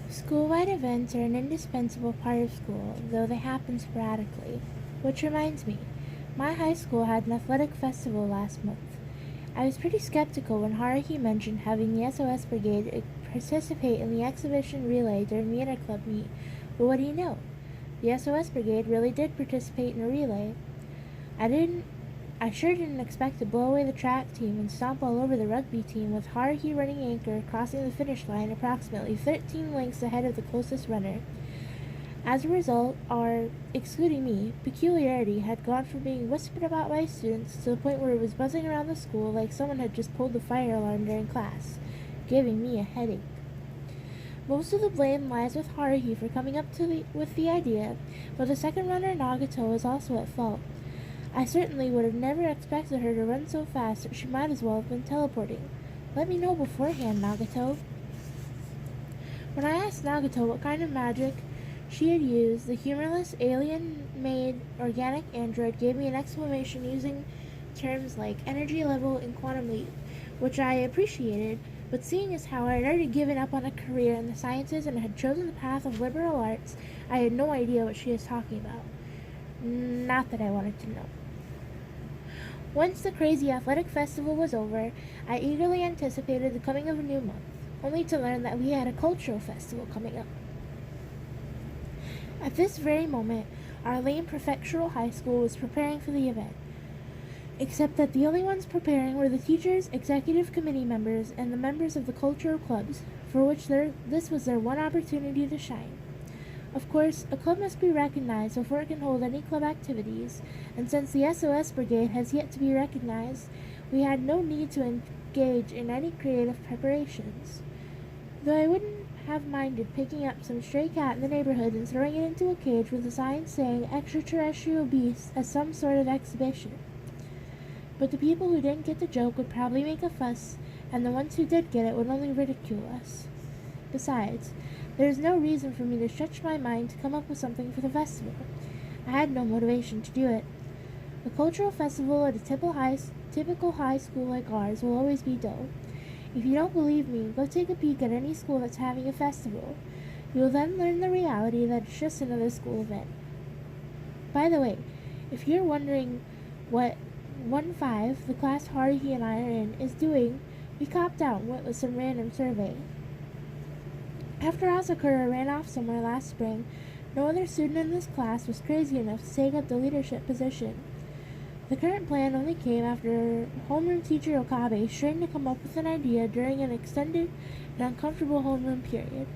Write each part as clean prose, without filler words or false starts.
School-wide events are an indispensable part of school, though they happen sporadically. Which reminds me, my high school had an athletic festival last month. I was pretty skeptical when Haruhi mentioned having the SOS Brigade participate in the exhibition relay during the interclub meet, but what do you know? The SOS Brigade really did participate in a relay. I didn't I sure didn't expect to blow away the track team and stomp all over the rugby team with Haruhi running anchor, crossing the finish line approximately 13 lengths ahead of the closest runner. As a result, our, excluding me, peculiarity had gone from being whispered about by students to the point where it was buzzing around the school like someone had just pulled the fire alarm during class, giving me a headache. Most of the blame lies with Haruhi for coming up with the idea, but the second runner Nagato is also at fault. I certainly would have never expected her to run so fast that she might as well have been teleporting. Let me know beforehand, Nagato. When I asked Nagato what kind of magic she had used, the humorless alien-made organic android gave me an explanation using terms like energy level and quantum leap, which I appreciated, but seeing as how I had already given up on a career in the sciences and had chosen the path of liberal arts, I had no idea what she was talking about. Not that I wanted to know. Once the crazy athletic festival was over, I eagerly anticipated the coming of a new month, only to learn that we had a cultural festival coming up. At this very moment, our lame prefectural high school was preparing for the event, except that the only ones preparing were the teachers, executive committee members, and the members of the cultural clubs, for which this was their one opportunity to shine. Of course, a club must be recognized before it can hold any club activities, and since the SOS Brigade has yet to be recognized, we had no need to engage in any creative preparations. Though I wouldn't have minded picking up some stray cat in the neighborhood and throwing it into a cage with a sign saying extraterrestrial beasts as some sort of exhibition. But the people who didn't get the joke would probably make a fuss, and the ones who did get it would only ridicule us. Besides, there is no reason for me to stretch my mind to come up with something for the festival. I had no motivation to do it. A cultural festival at a typical high school like ours will always be dull. If you don't believe me, go take a peek at any school that's having a festival. You will then learn the reality that it's just another school event. By the way, if you're wondering what 1-5, the class Haruhi and I are in, is doing, we copped out and went with some random survey. After Asakura ran off somewhere last spring, no other student in this class was crazy enough to take up the leadership position. The current plan only came after homeroom teacher Okabe strained to come up with an idea during an extended and uncomfortable homeroom period.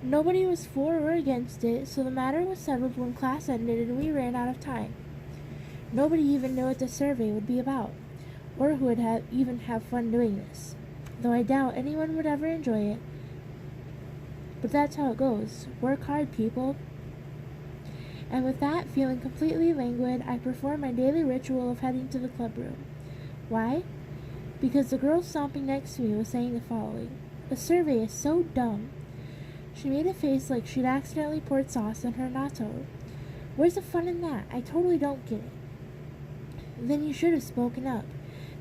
Nobody was for or against it, so the matter was settled when class ended and we ran out of time. Nobody even knew what the survey would be about, or who would even have fun doing this, though I doubt anyone would ever enjoy it. But that's how it goes. Work hard, people. And with that, feeling completely languid, I performed my daily ritual of heading to the clubroom. Why? Because the girl stomping next to me was saying the following. The survey is so dumb. She made a face like she'd accidentally poured sauce on her natto. Where's the fun in that? I totally don't get it. Then you should have spoken up.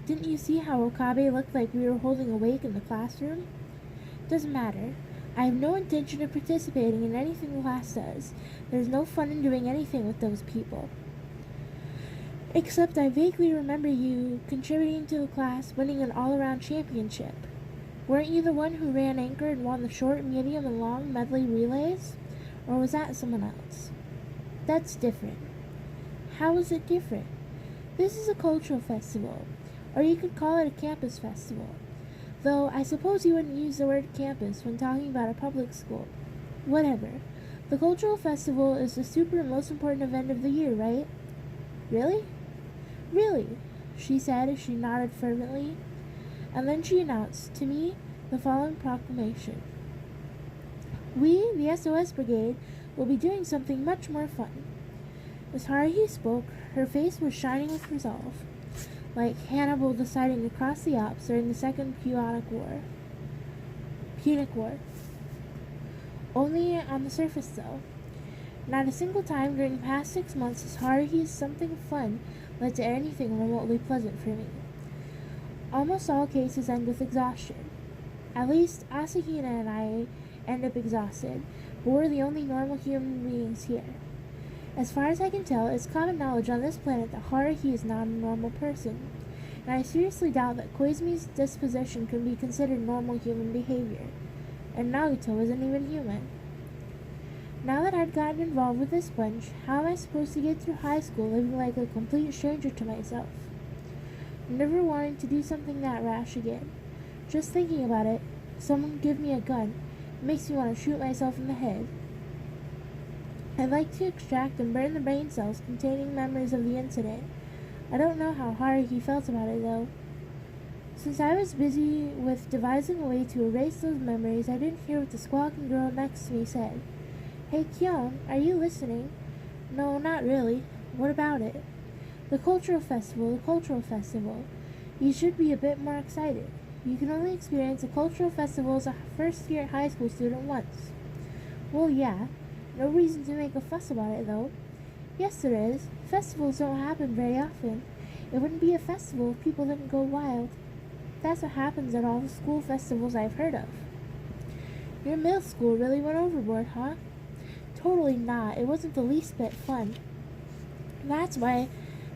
Didn't you see how Okabe looked like we were holding a wake in the classroom? Doesn't matter. I have no intention of participating in anything the class does. There's no fun in doing anything with those people. Except I vaguely remember you contributing to the class, winning an all-around championship. Weren't you the one who ran anchor and won the short, medium, and long medley relays? Or was that someone else? That's different. How is it different? This is a cultural festival, or you could call it a campus festival. Though I suppose you wouldn't use the word campus when talking about a public school. Whatever. The cultural festival is the super most important event of the year, right? Really? Really, she said as she nodded fervently. And then she announced to me the following proclamation. We, the SOS Brigade, will be doing something much more fun. As Haruhi spoke, her face was shining with resolve, like Hannibal deciding to cross the Alps during the Second Punic War. Only on the surface, though. Not a single time during the past 6 months has Haruhi's something fun led to anything remotely pleasant for me. Almost all cases end with exhaustion. At least Asahina and I end up exhausted, but we're the only normal human beings here. As far as I can tell, it's common knowledge on this planet that Haruhi is not a normal person, and I seriously doubt that Koizumi's disposition can be considered normal human behavior, and Nagito isn't even human. Now that I'd gotten involved with this bunch, how am I supposed to get through high school living like a complete stranger to myself? Never wanting to do something that rash again. Just thinking about it, someone give me a gun, it makes me want to shoot myself in the head. I'd like to extract and burn the brain cells containing memories of the incident. I don't know how Haruhi felt about it though. Since I was busy with devising a way to erase those memories, I didn't hear what the squawking girl next to me said. Hey Kyon, are you listening? No, not really. What about it? The cultural festival. You should be a bit more excited. You can only experience a cultural festival as a first-year high school student once. Well, yeah. No reason to make a fuss about it, though. Yes, there is. Festivals don't happen very often. It wouldn't be a festival if people didn't go wild. That's what happens at all the school festivals I've heard of. Your middle school really went overboard, huh? Totally not. It wasn't the least bit fun. That's why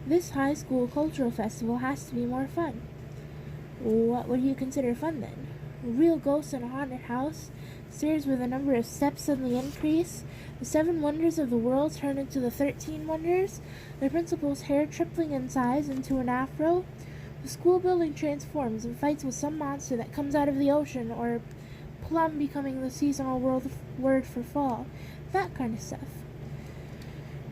this high school cultural festival has to be more fun. What would you consider fun then? Real ghosts in a haunted house? Stairs where the number of steps suddenly increase? The 7 wonders of the world turn into the 13 wonders? The principal's hair tripling in size into an afro? The school building transforms and fights with some monster that comes out of the ocean, or plum becoming the seasonal word for fall. That kind of stuff.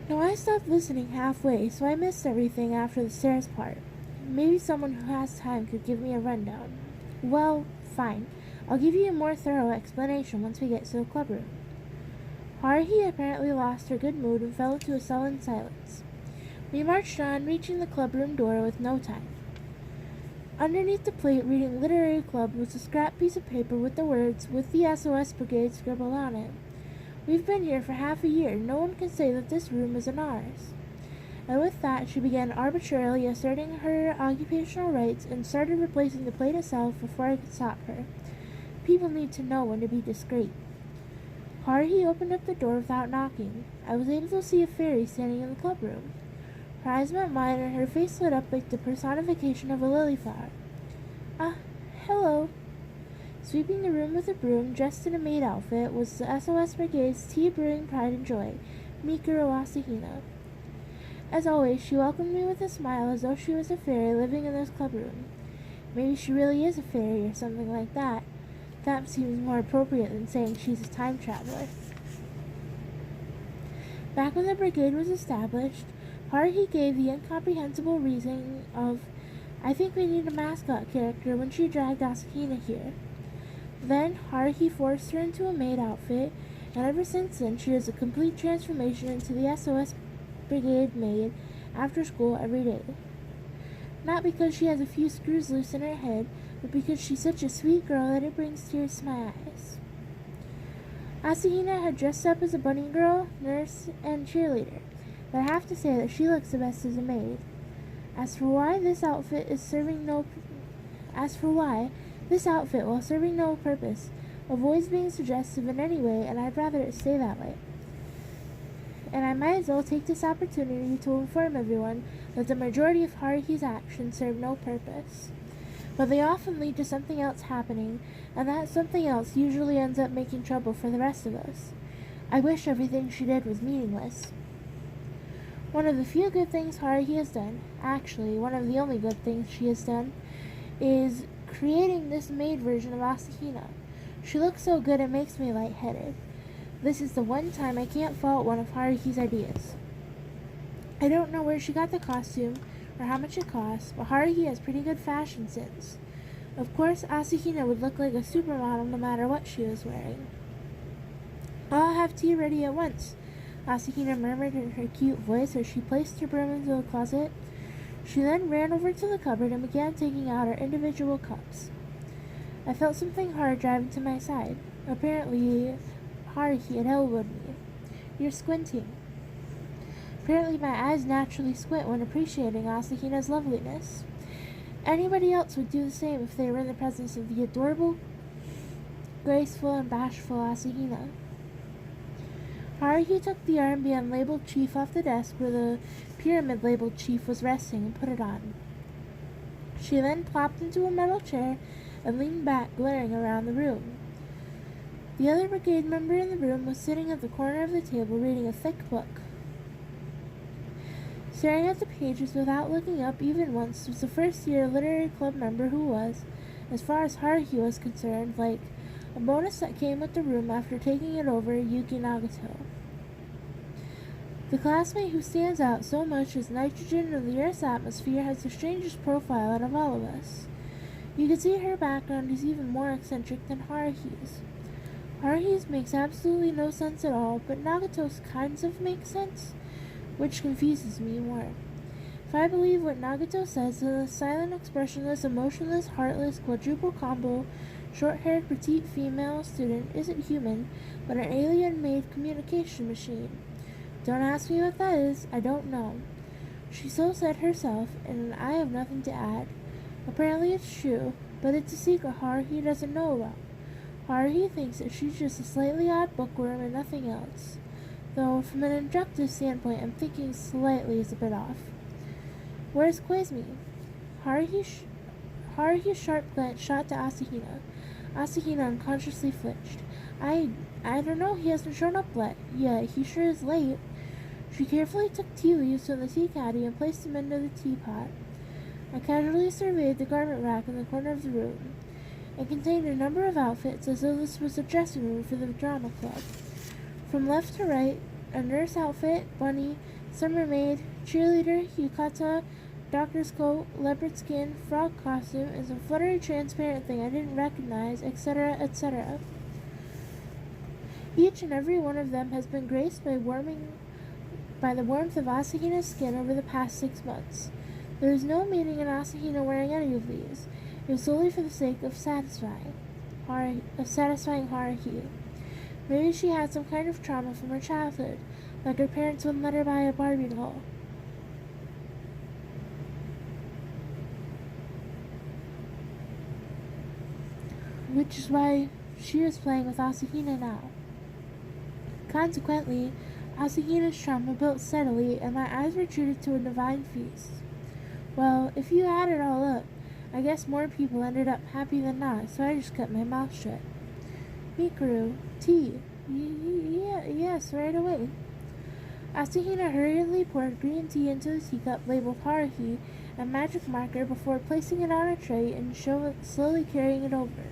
Now I stopped listening halfway, so I missed everything after the stairs part. Maybe someone who has time could give me a rundown. Well, fine. I'll give you a more thorough explanation once we get to the clubroom. Haruhi apparently lost her good mood and fell into a sullen silence. We marched on, reaching the clubroom door with no time. Underneath the plate reading Literary Club was a scrap piece of paper with the words, "With the SOS Brigade" scribbled on it. We've been here for half a year. No one can say that this room isn't ours. And with that, she began arbitrarily asserting her occupational rights and started replacing the plate itself before I could stop her. People need to know when to be discreet. Haruhi opened up the door without knocking. I was able to see a fairy standing in the clubroom. Her eyes met mine and her face lit up like the personification of a lily flower. Ah, hello. Sweeping the room with a broom, dressed in a maid outfit, was the SOS Brigade's tea-brewing pride and joy, Mikuro Asahina. As always, she welcomed me with a smile as though she was a fairy living in this clubroom. Maybe she really is a fairy or something like that. That seems more appropriate than saying she's a time traveler. Back when the brigade was established, Haruhi gave the incomprehensible reasoning of, "I think we need a mascot character," when she dragged Asahina here. Then Haruhi forced her into a maid outfit, and ever since then she is a complete transformation into the SOS Brigade maid after school every day. Not because she has a few screws loose in her head, but because she's such a sweet girl that it brings tears to my eyes. Asahina had dressed up as a bunny girl, nurse, and cheerleader, but I have to say that she looks the best as a maid. As for why this outfit, while serving no purpose, avoids being suggestive in any way, and I'd rather it stay that way. And I might as well take this opportunity to inform everyone that the majority of Haruhi's actions serve no purpose. But they often lead to something else happening, and that something else usually ends up making trouble for the rest of us. I wish everything she did was meaningless. One of the few good things Haruhi has done, actually one of the only good things she has done, is creating this maid version of Asahina. She looks so good it makes me lightheaded. This is the one time I can't fault one of Haruhi's ideas. I don't know where she got the costume or how much it costs, but Haruhi has pretty good fashion sense. Of course, Asahina would look like a supermodel no matter what she was wearing. "I'll have tea ready at once," Asahina murmured in her cute voice as she placed her broom into the closet. She then ran over to the cupboard and began taking out her individual cups. I felt something hard drive into my side. Apparently, Haruhi had elbowed me. "You're squinting." Apparently my eyes naturally squint when appreciating Asahina's loveliness. Anybody else would do the same if they were in the presence of the adorable graceful and bashful Asahina. Haruhi took the armband labeled Chief off the desk where the pyramid labeled Chief was resting and put it on. She then plopped into a metal chair and leaned back, glaring around the room. The other brigade member in the room was sitting at the corner of the table reading a thick book. Staring at the pages without looking up even once was the first-year literary club member who was, as far as Haruhi was concerned, like a bonus that came with the room after taking it over Yuki Nagato. The classmate who stands out so much as nitrogen in the Earth's atmosphere has the strangest profile out of all of us. You can see her background is even more eccentric than Haruhi's. Haruhi's makes absolutely no sense at all, but Nagato's kinds of make sense, which confuses me more. If I believe what Nagato says, then the silent, expressionless, emotionless, heartless, quadruple combo, short-haired, petite female student isn't human, but an alien-made communication machine. Don't ask me what that is, I don't know. She so said herself, and I have nothing to add. Apparently it's true, but it's a secret Haruhi doesn't know about. Haruhi thinks that she's just a slightly odd bookworm and nothing else. Though, from an objective standpoint, I'm thinking slightly is a bit off. Where's Koizumi? Haruhi's sharp glance shot to Asahina. Asahina unconsciously flinched. I don't know, he hasn't shown up yet. Yeah, he sure is late. She carefully took tea leaves from the tea caddy and placed them into the teapot. I casually surveyed the garment rack in the corner of the room. It contained a number of outfits, as though this was a dressing room for the drama club. From left to right, a nurse outfit, bunny, summer maid, cheerleader, yukata, doctor's coat, leopard skin, frog costume, and some fluttery transparent thing I didn't recognize, etc., etc. Each and every one of them has been graced by the warmth of Asahina's skin over the past 6 months. There is no meaning in Asahina wearing any of these. It was solely for the sake of satisfying Haruhi. Maybe she had some kind of trauma from her childhood, like her parents wouldn't let her buy a Barbie doll. Which is why she was playing with Asahina now. Consequently, Asahina's trauma built steadily, and my eyes were treated to a divine feast. Well, if you add it all up, I guess more people ended up happy than not, so I just kept my mouth shut. Mikuru, tea. Yes, right away. Asahina hurriedly poured green tea into the teacup labeled Haruhi and magic marker before placing it on a tray and slowly carrying it over.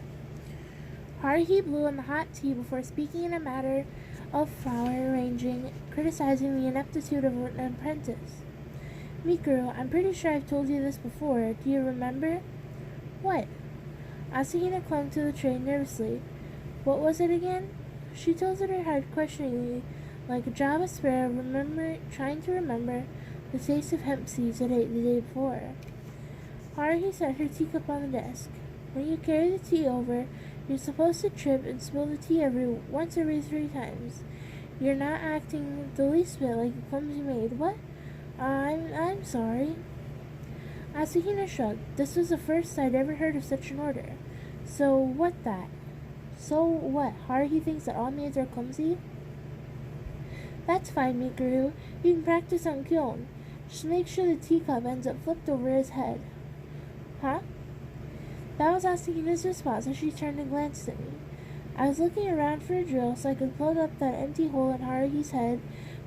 Haruhi blew in the hot tea before speaking in a matter of flower arranging, criticizing the ineptitude of an apprentice. Mikuru, I'm pretty sure I've told you this before. Do you remember? What? Asahina clung to the tray nervously. What was it again? She tilted her head questioningly, like a Java sparrow trying to remember the taste of hemp seeds it ate the day before. Haruhi set her teacup on the desk. When you carry the tea over, you're supposed to trip and spill the tea once every 3 times. You're not acting the least bit like a clumsy maid. What? I'm sorry. Asahina shrugged. This was the first I'd ever heard of such an order. So what? Haruhi thinks that all maids are clumsy? That's fine, Mikuru. You can practice on Kyon. Just make sure the teacup ends up flipped over his head. Huh? That was Asahina's response as she turned and glanced at me. I was looking around for a drill so I could plug up that empty hole in Haruhi's head,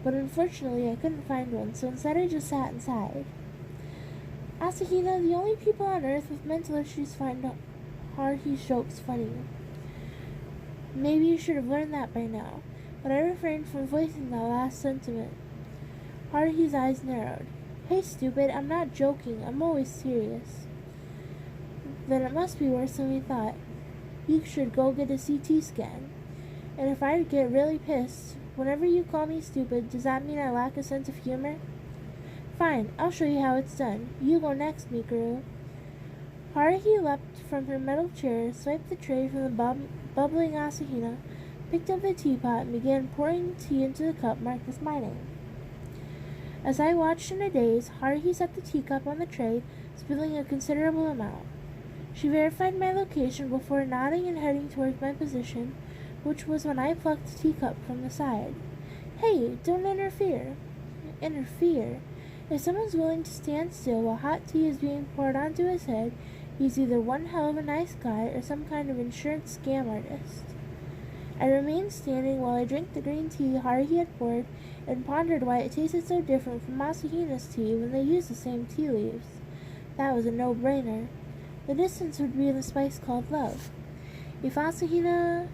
but unfortunately I couldn't find one, so instead I just sat inside. Asahina, the only people on Earth with mental issues find Haruhi's jokes funny. Maybe you should have learned that by now, but I refrained from voicing that last sentiment. Haruhi's eyes narrowed. Hey, stupid, I'm not joking. I'm always serious. Then it must be worse than we thought. You should go get a CT scan. And if I get really pissed, whenever you call me stupid, does that mean I lack a sense of humor? Fine, I'll show you how it's done. You go next, Mikuru. Haruhi leapt from her metal chair, swiped the tray from the bubbling Asahina, picked up the teapot, and began pouring tea into the cup marked with my name. As I watched in a daze, Haruhi set the teacup on the tray, spilling a considerable amount. She verified my location before nodding and heading towards my position, which was when I plucked a teacup from the side. Hey, don't interfere. Interfere? If someone's willing to stand still while hot tea is being poured onto his head, he's either one hell of a nice guy or some kind of insurance scam artist. I remained standing while I drank the green tea Haruhi had poured and pondered why it tasted so different from Masahina's tea when they used the same tea leaves. That was a no-brainer. The distance would be the spice called love. If Asahina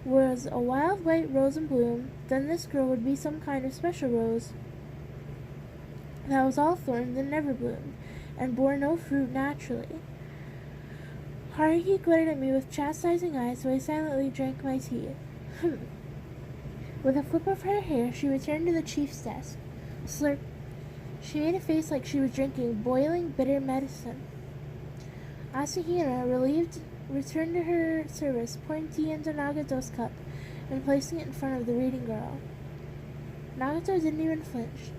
was a wild white rose in bloom, then this girl would be some kind of special rose that was all thorns and never bloomed, and bore no fruit naturally. Haruhi glared at me with chastising eyes, so I silently drank my tea. With a flip of her hair, she returned to the chief's desk. Slurp. She made a face like she was drinking boiling, bitter medicine. Asahina, relieved, returned to her service, pouring tea into Nagato's cup and placing it in front of the reading girl. Nagato didn't even flinch.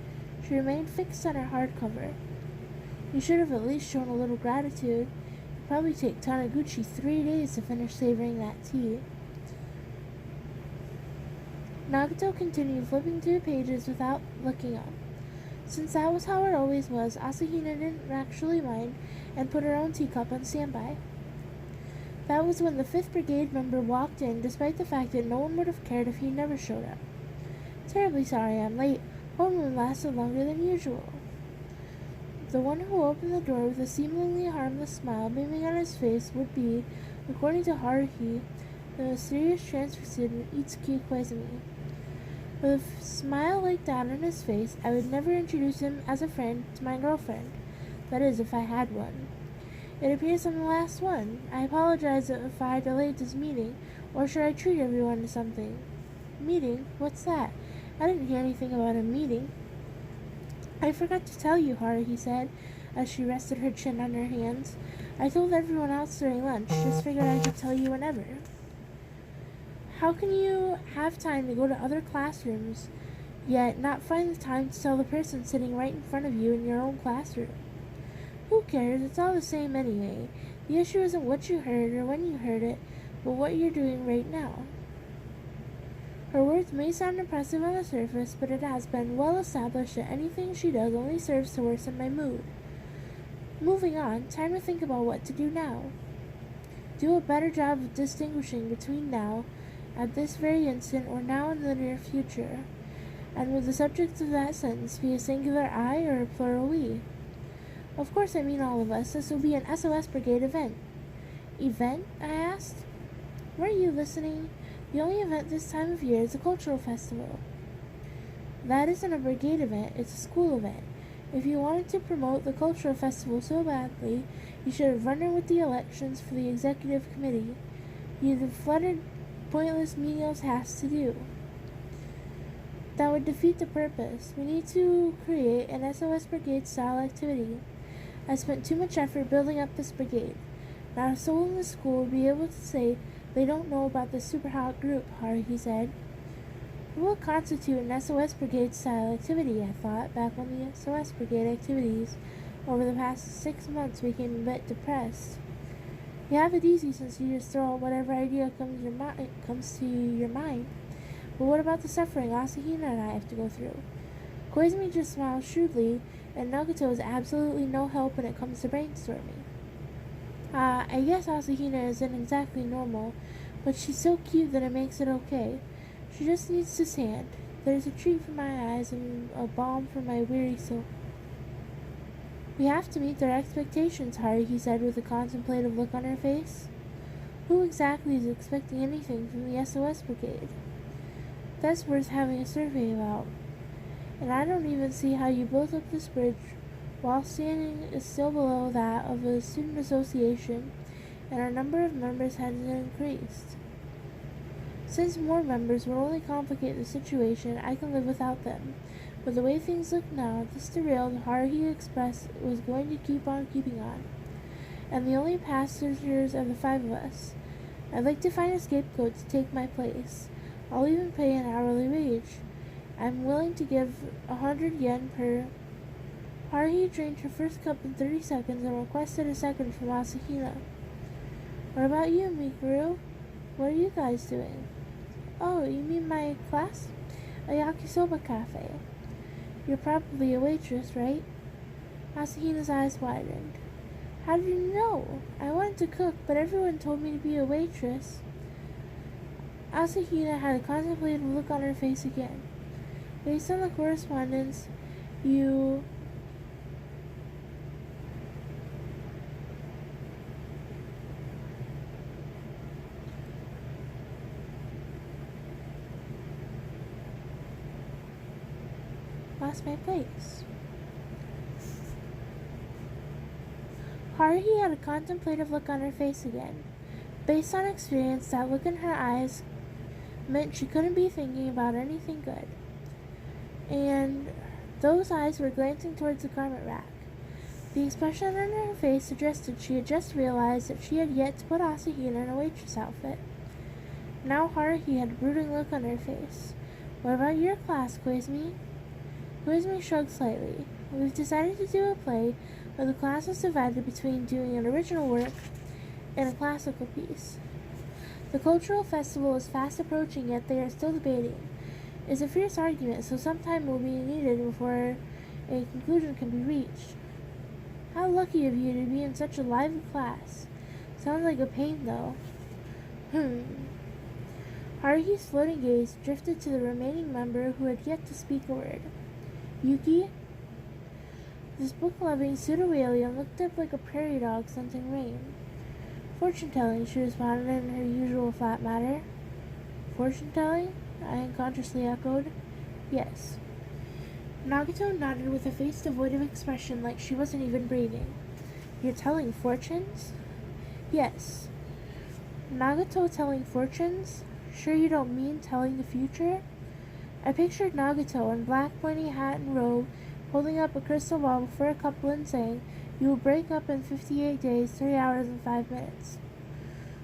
She remained fixed on her hardcover. You should have at least shown a little gratitude. It'd probably take Taniguchi 3 days to finish savoring that tea. Nagato continued flipping through pages without looking up. Since that was how it always was, Asahina didn't actually mind and put her own teacup on standby. That was when the 5th Brigade member walked in, despite the fact that no one would have cared if he never showed up. Terribly sorry I'm late. Homeroom lasted longer than usual. The one who opened the door with a seemingly harmless smile beaming on his face would be, according to Haruhi, the mysterious transfer student Itsuki Koizumi. With a smile like that on his face, I would never introduce him as a friend to my girlfriend. That is, if I had one. It appears I'm the last one. I apologize if I delayed this meeting, or should I treat everyone to something? Meeting? What's that? I didn't hear anything about a meeting. I forgot to tell you, Haruhi said, as she rested her chin on her hands. I told everyone else during lunch, just figured I could tell you whenever. How can you have time to go to other classrooms, yet not find the time to tell the person sitting right in front of you in your own classroom? Who cares? It's all the same anyway. The issue isn't what you heard or when you heard it, but what you're doing right now. Her words may sound impressive on the surface, but it has been well established that anything she does only serves to worsen my mood. Moving on, time to think about what to do now. Do a better job of distinguishing between now, at this very instant, or now in the near future. And would the subject of that sentence be a singular I or a plural we? Of course I mean all of us. This will be an SOS Brigade event. Event? I asked. Weren't you listening? The only event this time of year is a cultural festival. That isn't a brigade event, it's a school event. If you wanted to promote the cultural festival so badly, you should have run it with the elections for the executive committee. You'd have flooded pointless menial tasks to do. That would defeat the purpose. We need to create an SOS Brigade style activity. I spent too much effort building up this brigade. Not a soul in the school would be able to say they don't know about this super hot group, Haruhi said. What will constitute an SOS Brigade style activity, I thought, back when the SOS Brigade activities over the past 6 months became a bit depressed. You have it easy since you just throw out whatever idea comes to your mind. But what about the suffering Asahina and I have to go through? Koizumi just smiled shrewdly, and Nagato is absolutely no help when it comes to brainstorming. I guess Asahina isn't exactly normal, but she's so cute that it makes it okay. She just needs to stand. There's a treat for my eyes and a balm for my weary soul. We have to meet their expectations, Haruhi said with a contemplative look on her face. Who exactly is expecting anything from the SOS Brigade? That's worth having a survey about. And I don't even see how you built up this bridge while standing is still below that of a student association, and our number of members hasn't increased. Since more members will only complicate the situation, I can live without them. But the way things look now, this derailed Haruhi Express was going to keep on keeping on. And the only passengers are the 5 of us. I'd like to find a scapegoat to take my place. I'll even pay an hourly wage. I'm willing to give 100 yen per. Haruhi drank her first cup in 30 seconds and requested a second from Asahina. What about you, Mikuru? What are you guys doing? Oh, you mean my class? A yakisoba cafe. You're probably a waitress, right? Asahina's eyes widened. How did you know? I wanted to cook, but everyone told me to be a waitress. Asahina had a contemplative look on her face again. Based on the correspondence, you... lost my place. Haruhi had a contemplative look on her face again. Based on experience, that look in her eyes meant she couldn't be thinking about anything good. And those eyes were glancing towards the garment rack. The expression on her face suggested she had just realized that she had yet to put Asahina in a waitress outfit. Now Haruhi had a brooding look on her face. What about your class, Koizumi? Koizumi shrugged slightly. We've decided to do a play where the class is divided between doing an original work and a classical piece. The cultural festival is fast approaching, yet they are still debating. It's a fierce argument, so some time will be needed before a conclusion can be reached. How lucky of you to be in such a lively class. Sounds like a pain, though. Haruhi's floating gaze drifted to the remaining member who had yet to speak a word. Yuki? This book-loving pseudo-alien looked up like a prairie dog scenting rain. Fortune-telling, she responded in her usual flat manner. Fortune-telling? I unconsciously echoed. Yes. Nagato nodded with a face devoid of expression, like she wasn't even breathing. You're telling fortunes? Yes. Nagato telling fortunes? Sure you don't mean telling the future? I pictured Nagato in black pointy hat and robe, holding up a crystal ball before a couple and saying, "You will break up in 58 days, 3 hours and 5 minutes."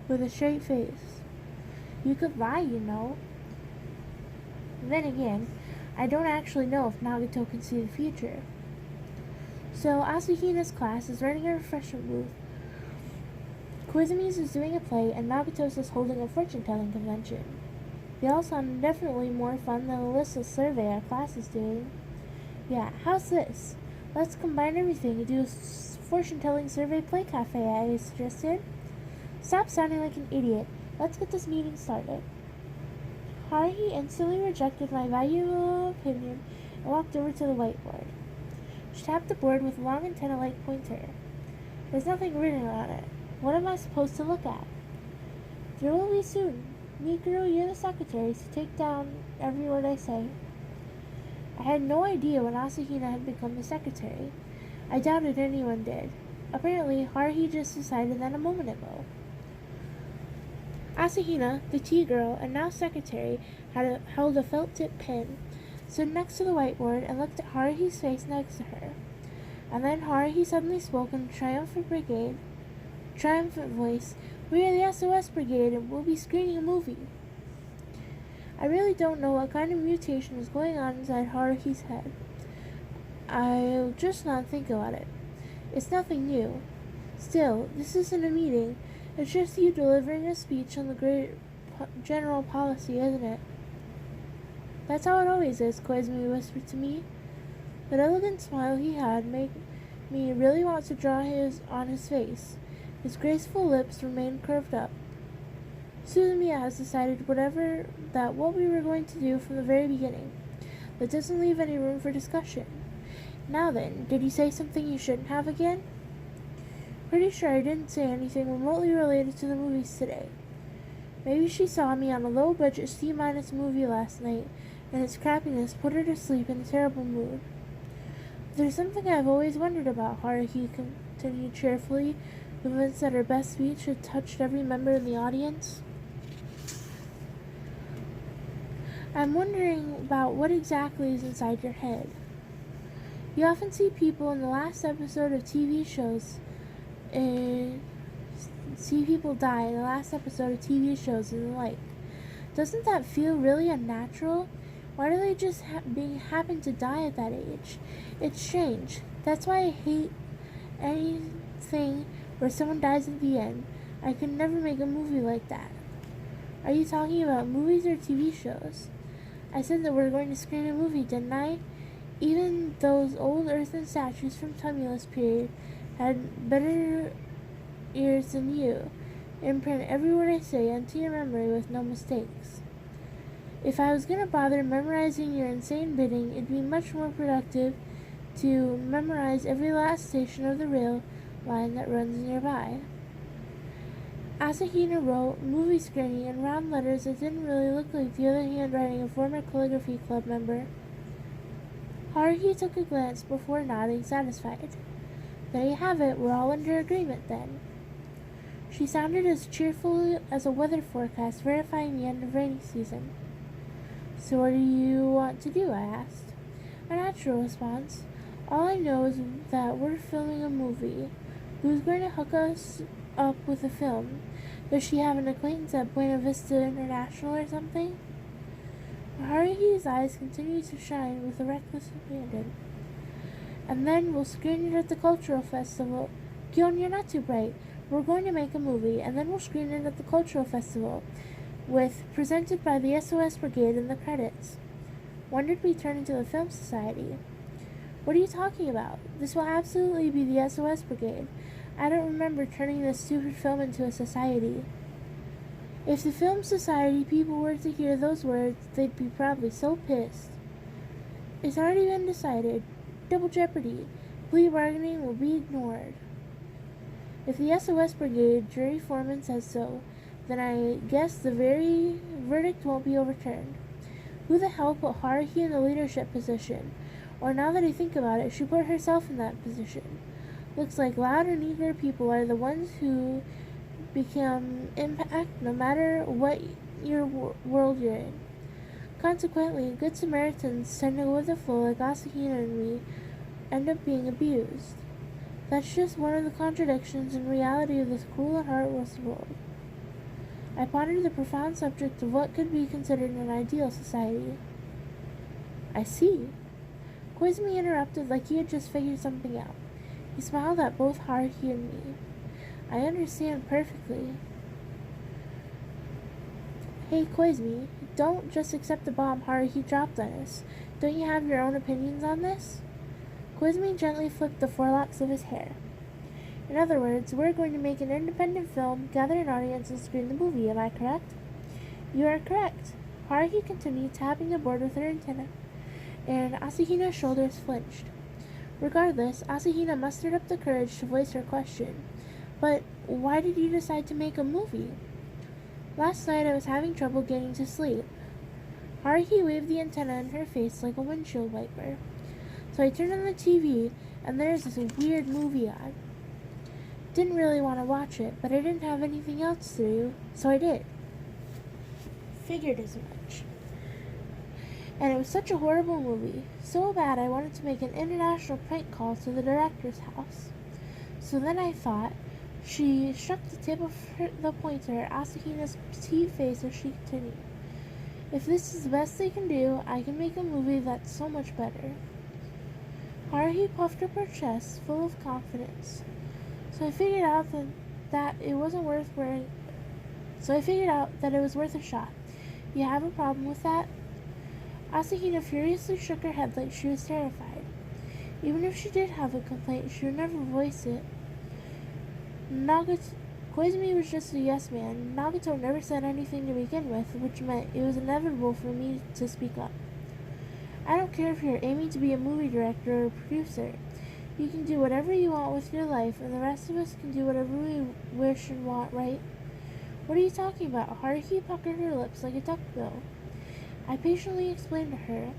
With a straight face. You could lie, you know. Then again, I don't actually know if Nagato can see the future. So, Asahina's class is running a refreshment booth. Koizumi's is doing a play, and Nagato's is holding a fortune-telling convention. They all sound definitely more fun than the listless survey our class is doing. Yeah, how's this? Let's combine everything and do a fortune-telling survey play cafe, I suggested. Stop sounding like an idiot. Let's get this meeting started. Haruhi instantly rejected my valuable opinion and walked over to the whiteboard. She tapped the board with a long antenna-like pointer. There's nothing written on it. What am I supposed to look at? There will be soon. Mikuru, you're the secretary, so take down every word I say. I had no idea when Asahina had become the secretary. I doubted anyone did. Apparently, Haruhi just decided that a moment ago. Asahina, the tea girl, and now secretary, held a felt-tip pen, stood next to the whiteboard, and looked at Haruhi's face next to her. And then Haruhi suddenly spoke in a triumphant voice. We are the SOS Brigade, and we'll be screening a movie. I really don't know what kind of mutation is going on inside Haruhi's head. I'll just not think about it. It's nothing new. Still, this isn't a meeting. It's just you delivering a speech on the great general policy, isn't it? That's how it always is, Koizumi whispered to me. The elegant smile he had made me really want to draw on his face. His graceful lips remained curved up. Suzumiya has decided what we were going to do from the very beginning. That doesn't leave any room for discussion. Now then, did you say something you shouldn't have again? Pretty sure I didn't say anything remotely related to the movies today. Maybe she saw me on a low-budget C- movie last night, and its crappiness put her to sleep in a terrible mood. There's something I've always wondered about, Haruhi continued cheerfully, convinced that her best speech had touched every member in the audience. I'm wondering about what exactly is inside your head. You often see people in the last episode of TV shows, see people die in the last episode of TV shows and the like. Doesn't that feel really unnatural? Why do they just happen to die at that age? It's strange. That's why I hate anything where someone dies at the end. I could never make a movie like that. Are you talking about movies or TV shows? I said that we're going to screen a movie, didn't I? Even those old earthen statues from Tumulus period had better ears than you. Imprint every word I say into your memory with no mistakes. If I was going to bother memorizing your insane bidding, it'd be much more productive to memorize every last station of the rail line that runs nearby. Asahina wrote movie screening in round letters that didn't really look like the other handwriting of former calligraphy club member. Haruhi took a glance before nodding, satisfied. There you have it, we're all under agreement then. She sounded as cheerful as a weather forecast verifying the end of rainy season. So what do you want to do? I asked. A natural response. All I know is that we're filming a movie. Who's going to hook us up with a film? Does she have an acquaintance at Buena Vista International or something? Haruhi's eyes continued to shine with a reckless abandon. And then we'll screen it at the cultural festival. Gion, you're not too bright. We're going to make a movie, and then we'll screen it at the cultural festival, with presented by the SOS Brigade in the credits. When did we turn into the Film Society? What are you talking about? This will absolutely be the SOS Brigade. I don't remember turning this stupid film into a society. If the Film Society people were to hear those words, they'd be probably so pissed. It's already been decided. Double jeopardy. Plea bargaining will be ignored. If the SOS Brigade jury foreman says so, then I guess the very verdict won't be overturned. Who the hell put Haruhi in the leadership position? Or now that I think about it, she put herself in that position. Looks like loud and eager people are the ones who become impact no matter what world you're in. Consequently, good Samaritans tend to go with the flow like Asahina and me end up being abused. That's just one of the contradictions in reality of this cruel and heartless world. I pondered the profound subject of what could be considered an ideal society. I see. Koizumi interrupted like he had just figured something out. He smiled at both Haruhi and me. I understand perfectly. Hey, Koizumi, don't just accept the bomb Haruhi dropped on us. Don't you have your own opinions on this? Koizumi gently flipped the forelocks of his hair. In other words, we're going to make an independent film, gather an audience, and screen the movie, am I correct? You are correct. Haruhi continued, tapping the board with her antenna, and Asahina's shoulders flinched. Regardless, Asahina mustered up the courage to voice her question. But why did you decide to make a movie? Last night I was having trouble getting to sleep. Haruhi waved the antenna in her face like a windshield wiper. So I turned on the TV, and there's this weird movie on. Didn't really want to watch it, but I didn't have anything else to do, so I did. Figured as much. And it was such a horrible movie. So bad I wanted to make an international prank call to the director's house. So then I thought. She struck the tip of the pointer at Asahina's petite face as she continued. If this is the best they can do, I can make a movie that's so much better. Haruhi puffed up her chest, full of confidence. So I figured out that it was worth a shot. You have a problem with that? Asahina furiously shook her head like she was terrified. Even if she did have a complaint, she would never voice it. Koizumi was just a yes man. Nagato never said anything to begin with, which meant it was inevitable for me to speak up. I don't care if you're aiming to be a movie director or a producer. You can do whatever you want with your life, and the rest of us can do whatever we wish and want, right? What are you talking about? Haruhi puckered her lips like a duckbill. I patiently explained to her.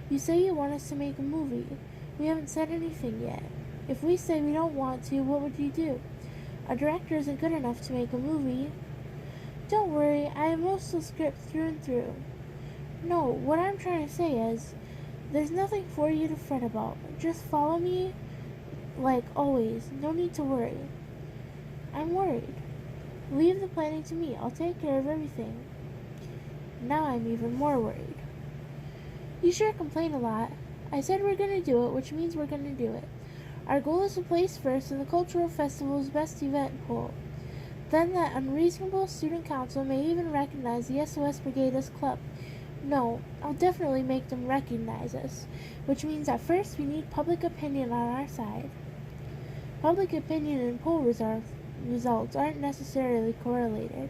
You say you want us to make a movie. We haven't said anything yet. If we say we don't want to, what would you do? A director isn't good enough to make a movie. Don't worry, I have most of the script through and through. No, what I'm trying to say is, there's nothing for you to fret about. Just follow me, like always. No need to worry. I'm worried. Leave the planning to me. I'll take care of everything. Now I'm even more worried. You sure complain a lot. I said we're gonna do it, which means we're gonna do it. Our goal is to place first in the cultural festival's best event poll. Then that unreasonable student council may even recognize the SOS Brigade as club. No, I'll definitely make them recognize us, which means at first we need public opinion on our side. Public opinion and poll results aren't necessarily correlated.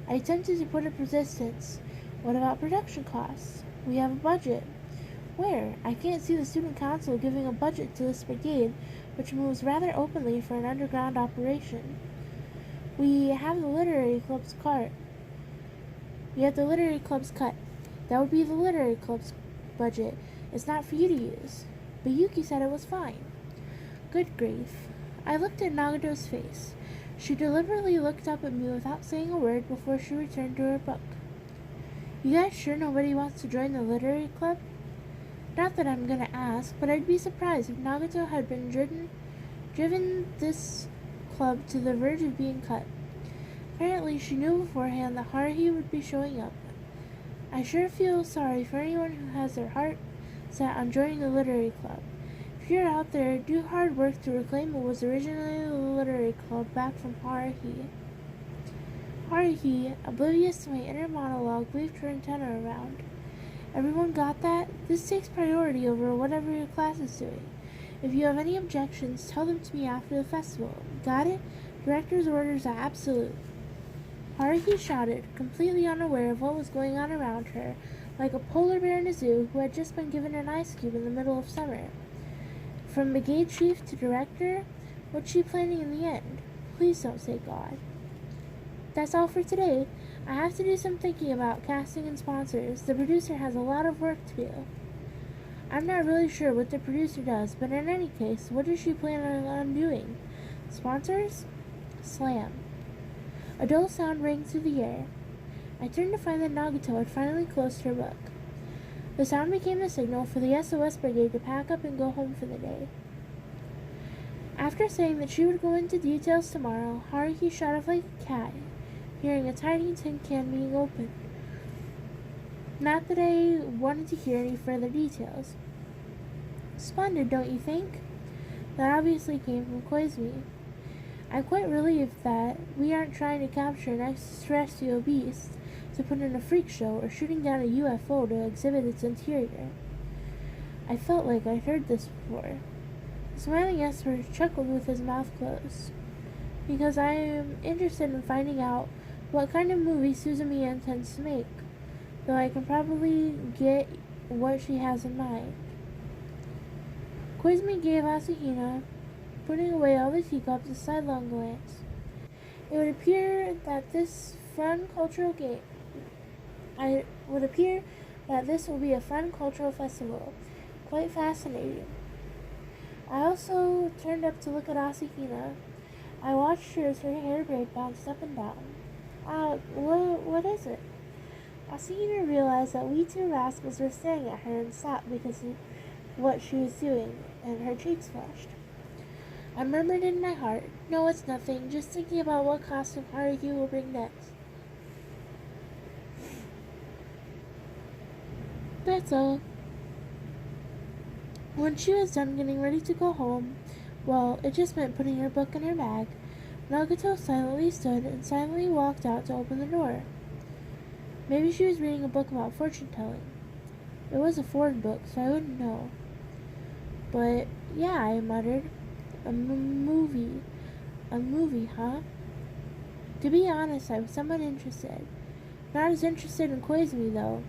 I attempted to put up resistance. What about production costs? We have a budget. Where? I can't see the student council giving a budget to this brigade, which moves rather openly for an underground operation. We have the literary club's cut. That would be the literary club's budget. It's not for you to use. But Yuki said it was fine. Good grief. I looked at Nagato's face. She deliberately looked up at me without saying a word before she returned to her book. You guys sure nobody wants to join the literary club? Not that I'm gonna ask, but I'd be surprised if Nagato had been driven this club to the verge of being cut. Apparently she knew beforehand that Haruhi would be showing up. I sure feel sorry for anyone who has their heart set on joining the literary club. If you're out there, do hard work to reclaim what was originally the literary club back from Haruhi. Haruhi, oblivious to my inner monologue, waved her antenna around. Everyone got that? This takes priority over whatever your class is doing. If you have any objections, tell them to me after the festival. Got it? Director's orders are absolute. Haruhi shouted, completely unaware of what was going on around her, like a polar bear in a zoo who had just been given an ice cube in the middle of summer. From brigade chief to director, what's she planning in the end? Please don't say God. That's all for today. I have to do some thinking about casting and sponsors. The producer has a lot of work to do. I'm not really sure what the producer does, but in any case, what does she plan on doing? Sponsors? Slam. A dull sound rang through the air. I turned to find that Nagato had finally closed her book. The sound became the signal for the SOS Brigade to pack up and go home for the day. After saying that she would go into details tomorrow, Haruhi shot off like a cat, hearing a tiny tin can being opened. Not that I wanted to hear any further details. Splendid, don't you think? That obviously came from Koizumi. I'm quite relieved that we aren't trying to capture an extraterrestrial beast to put in a freak show or shooting down a UFO to exhibit its interior. I felt like I'd heard this before. The smiling Esper chuckled with his mouth closed. Because I am interested in finding out what kind of movie Suzumiya intends to make, though I can probably get what she has in mind. Koizumi gave Asahina, putting away all the teacups, a sidelong glance. It would appear that this will be a fun cultural festival. Quite fascinating. I also turned up to look at Asahina. I watched her as her hair braid bounced up and down. What is it? Asahina realized that we two rascals were staring at her and stopped because of what she was doing, and her cheeks flushed. I murmured in my heart, no, it's nothing, just thinking about what costume Haruhi will bring next. That's all. When she was done getting ready to go home, well, it just meant putting her book in her bag, Nagato silently stood and silently walked out to open the door. Maybe she was reading a book about fortune-telling. It was a foreign book, so I wouldn't know. But, yeah, I muttered. A movie, huh? To be honest, I was somewhat interested. Not as interested in Koizumi, though.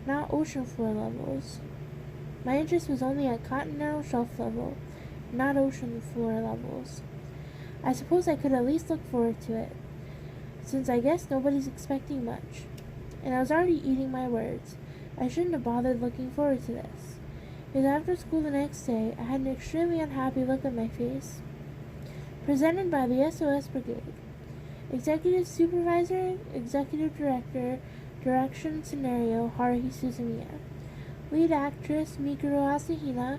Not ocean floor levels. My interest was only at continental shelf level, not ocean floor levels. I suppose I could at least look forward to it, since I guess nobody's expecting much. And I was already eating my words. I shouldn't have bothered looking forward to this. Because after school the next day, I had an extremely unhappy look on my face. Presented by the SOS Brigade. Executive Supervisor, Executive Director, Direction Scenario, Haruhi Suzumiya. Lead Actress, Mikuro Asahina.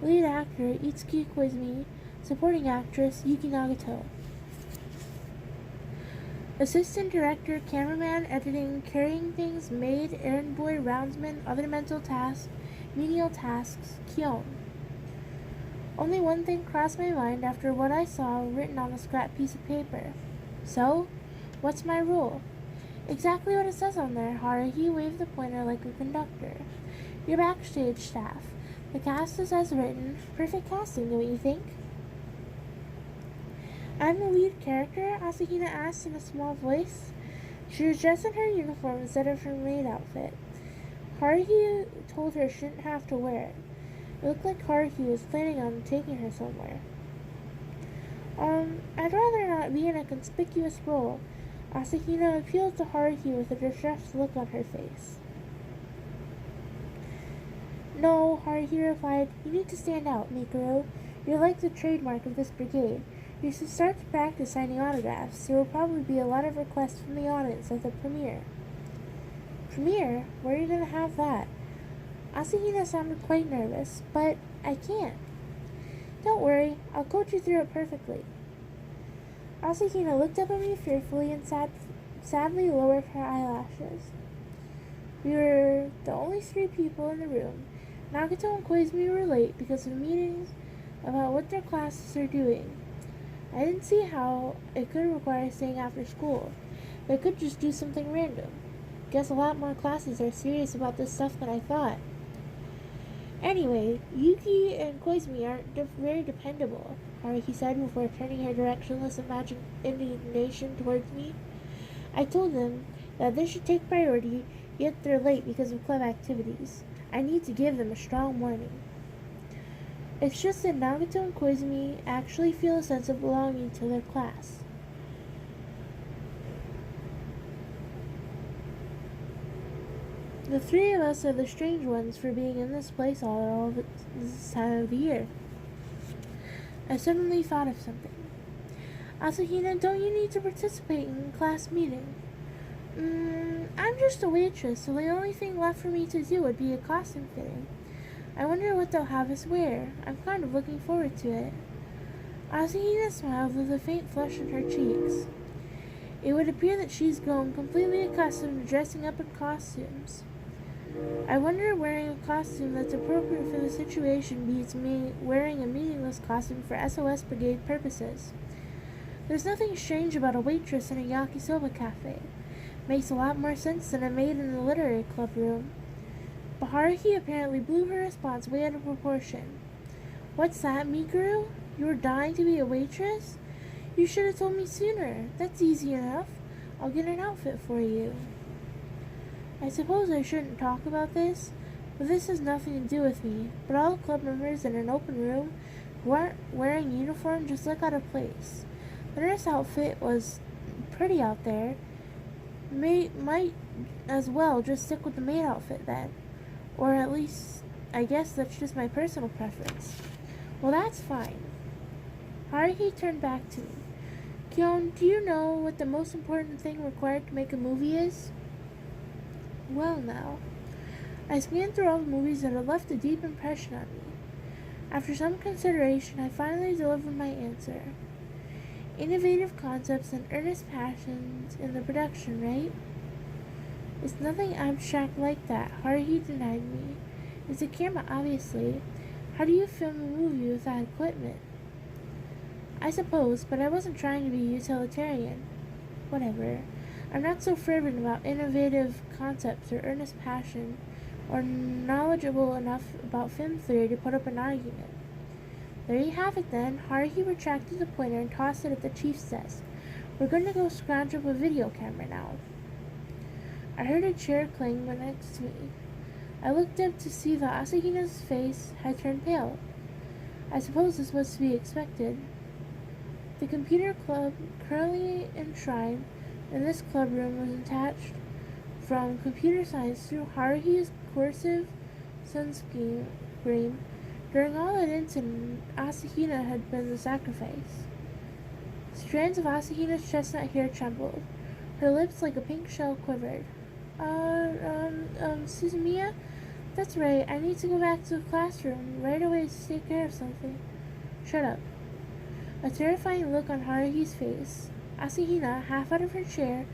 Lead Actor, Itsuki Koizumi. Supporting Actress, Yuki Nagato. Assistant Director, Cameraman, Editing, Carrying Things, Maid, Errand Boy, Roundsman, Other Mental Tasks, Menial Tasks, Kyon. Only one thing crossed my mind after what I saw written on a scrap piece of paper. So, what's my role? Exactly what it says on there, Haruhi waved the pointer like a conductor. Your backstage staff. The cast is as written. Perfect casting, don't you think? I'm the lead character? Asahina asked in a small voice. She was dressed in her uniform instead of her maid outfit. Haruhi told her she didn't have to wear it. It looked like Haruhi was planning on taking her somewhere. I'd rather not be in a conspicuous role. Asahina appealed to Haruhi with a distressed look on her face. No, Haruhi replied. You need to stand out, Mikuro. You're like the trademark of this brigade. You should start to practice signing autographs. There will probably be a lot of requests from the audience at the premiere. Premiere? Where are you going to have that? Asahina sounded quite nervous, but I can't. Don't worry, I'll coach you through it perfectly. Asahina looked up at me fearfully and sadly lowered her eyelashes. We were the only 3 people in the room. Nagato and Koizumi were late because of meetings about what their classes are doing. I didn't see how it could require staying after school. They could just do something random. Guess a lot more classes are serious about this stuff than I thought. Anyway, Yuki and Koizumi aren't very dependable, Haruhi said before turning her directionless indignation towards me. I told them that they should take priority, yet they're late because of club activities. I need to give them a strong warning. It's just that Nagato and Koizumi actually feel a sense of belonging to their class. The 3 of us are the strange ones for being in this place all this time of the year. I suddenly thought of something. Asahina, don't you need to participate in the class meeting? I'm just a waitress, so the only thing left for me to do would be a costume fitting. I wonder what they'll have us wear. I'm kind of looking forward to it. Asahina smiled with a faint flush in her cheeks. It would appear that she's grown completely accustomed to dressing up in costumes. I wonder wearing a costume that's appropriate for the situation beats me wearing a meaningless costume for SOS Brigade purposes. There's nothing strange about a waitress in a yakisoba cafe. Makes a lot more sense than a maid in the literary club room. But Haruhi apparently blew her response way out of proportion. What's that, Mikuru? You were dying to be a waitress? You should have told me sooner. That's easy enough. I'll get an outfit for you. I suppose I shouldn't talk about this, but this has nothing to do with me. But all the club members in an open room weren't wearing uniform just look out of place. The nurse outfit was pretty out there. Might as well just stick with the maid outfit then. Or at least, I guess that's just my personal preference. Well, that's fine. Haruhi turned back to me. Kyon, do you know what the most important thing required to make a movie is? Well now, I scanned through all the movies that had left a deep impression on me. After some consideration, I finally delivered my answer. Innovative concepts and earnest passions in the production, right? It's nothing abstract like that, Haruhi denied me. It's a camera, obviously. How do you film a movie without equipment? I suppose, but I wasn't trying to be utilitarian. Whatever. I'm not so fervent about innovative concepts or earnest passion, or knowledgeable enough about film theory to put up an argument. There you have it then. Haruhi retracted the pointer and tossed it at the chief's desk. We're going to go scrounge up a video camera now. I heard a chair clang next to me. I looked up to see that Asahina's face had turned pale. I suppose this was to be expected. The computer club, currently enshrined in this club room, was attached from computer science through Haruhi's coercive sunscreen. During all that incident, Asahina had been the sacrifice. Strands of Asahina's chestnut hair trembled. Her lips, like a pink shell, quivered. Suzumiya? That's right, I need to go back to the classroom right away to take care of something. Shut up. A terrifying look on Haruhi's face. Asahina, half out of her chair,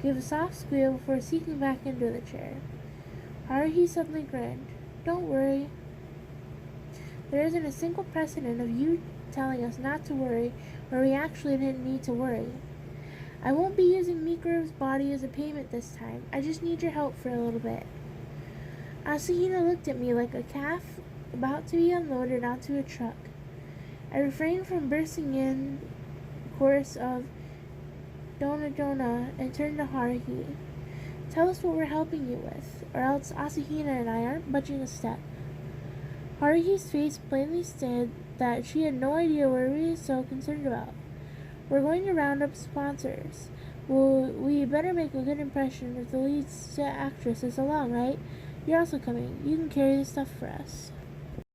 gave a soft squeal before sinking back into the chair. Haruhi suddenly grinned. Don't worry. There isn't a single precedent of you telling us not to worry where we actually didn't need to worry. I won't be using Mikuro's body as a payment this time. I just need your help for a little bit. Asahina looked at me like a calf about to be unloaded onto a truck. I refrained from bursting in chorus of Dona Dona and turned to Haruhi. Tell us what we're helping you with, or else Asahina and I aren't budging a step. Haruhi's face plainly said that she had no idea what we were so concerned about. We're going to round up sponsors. Well, we better make a good impression if the lead actress is along, right? You're also coming. You can carry the stuff for us.